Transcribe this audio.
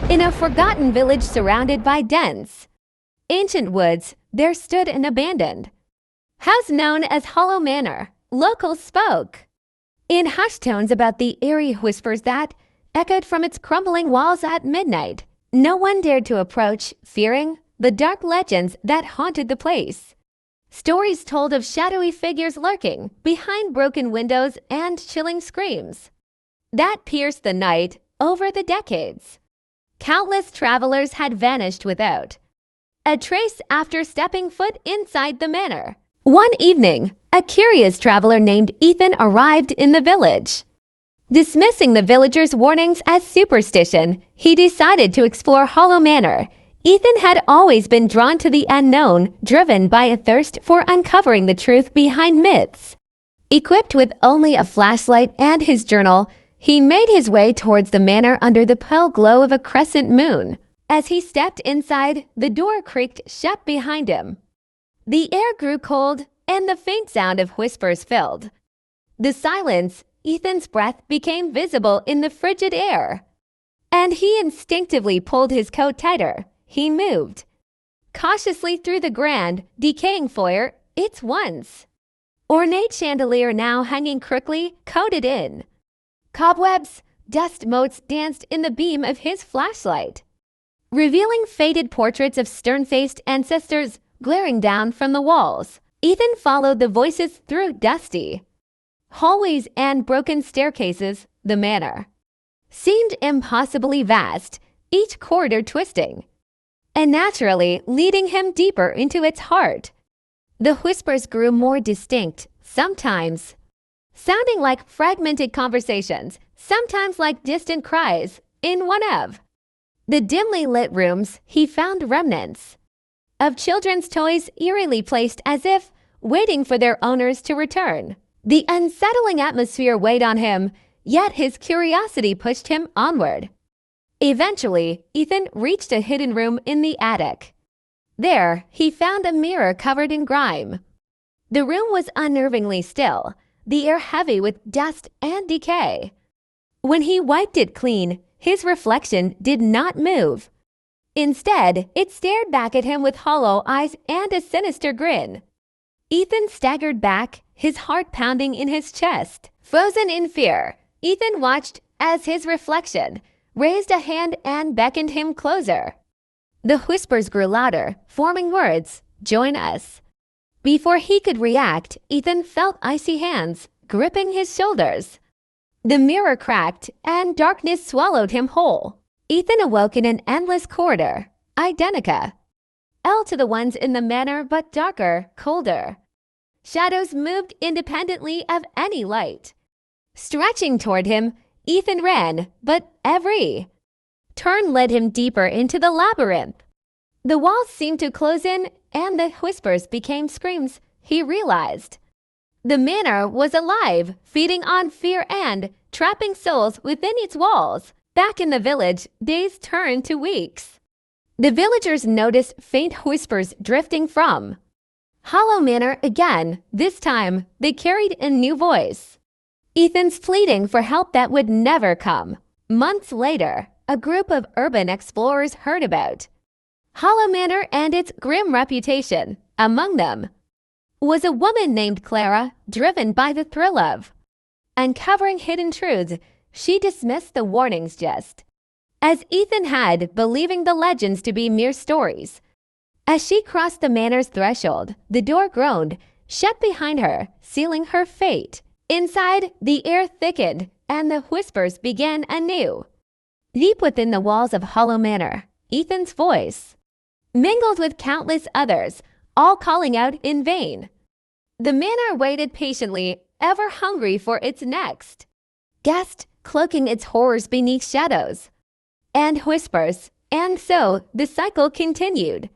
In a forgotten village surrounded by dense, ancient woods, there stood an abandoned house known as Hollow Manor. Locals spoke in hushed tones about the eerie whispers that echoed from its crumbling walls at midnight. No one dared to approach, fearing the dark legends that haunted the place. Stories told of shadowy figures lurking behind broken windows and chilling screams that pierced the night over the decades. Countless travelers had vanished without a trace after stepping foot inside the manor. One evening, a curious traveler named Ethan arrived in the village. Dismissing the villagers' warnings as superstition, he decided to explore Hollow Manor. Ethan had always been drawn to the unknown, driven by a thirst for uncovering the truth behind myths. Equipped with only a flashlight and his journal, he made his way towards the manor under the pale glow of a crescent moon. As he stepped inside, the door creaked shut behind him. The air grew cold, and the faint sound of whispers filled the silence. Ethan's breath became visible in the frigid air, and he instinctively pulled his coat tighter. He moved cautiously through the grand, decaying foyer, its once ornate chandelier now hanging crookedly, coated in cobwebs. Dust motes danced in the beam of his flashlight, revealing faded portraits of stern-faced ancestors glaring down from the walls. Ethan followed the voices through dusty hallways and broken staircases. The manor seemed impossibly vast, each corridor twisting and naturally leading him deeper into its heart. The whispers grew more distinct, sometimes sounding like fragmented conversations, sometimes like distant cries. In one of the dimly lit rooms, he found remnants of children's toys eerily placed as if waiting for their owners to return. The unsettling atmosphere weighed on him, yet his curiosity pushed him onward. Eventually, Ethan reached a hidden room in the attic. There, he found a mirror covered in grime. The room was unnervingly still, the air heavy with dust and decay. When he wiped it clean, his reflection did not move. Instead, it stared back at him with hollow eyes and a sinister grin. Ethan staggered back, his heart pounding in his chest. Frozen in fear, Ethan watched as his reflection raised a hand and beckoned him closer. The whispers grew louder, forming words, "Join us." Before he could react, Ethan felt icy hands gripping his shoulders. The mirror cracked, and darkness swallowed him whole. Ethan awoke in an endless corridor, identica to the ones in the manor, but darker, colder. Shadows moved independently of any light. Stretching toward him, Ethan ran, but every turn led him deeper into the labyrinth. The walls seemed to close in, and the whispers became screams. He realized the manor was alive, feeding on fear and trapping souls within its walls. Back in the village, days turned to weeks. The villagers noticed faint whispers drifting from Hollow Manor again. This time, they carried a new voice, Ethan's pleading for help that would never come. Months later, a group of urban explorers heard about Hollow Manor and its grim reputation. Among them was a woman named Clara, driven by the thrill of uncovering hidden truths. She dismissed the warnings just as Ethan had, believing the legends to be mere stories. As she crossed the manor's threshold, the door groaned shut behind her, sealing her fate. Inside, the air thickened, and the whispers began anew. Deep within the walls of Hollow Manor, Ethan's voice mingled with countless others, all calling out in vain. The manor waited patiently, ever hungry for its next guest, cloaking its horrors beneath shadows and whispers. And so the cycle continued.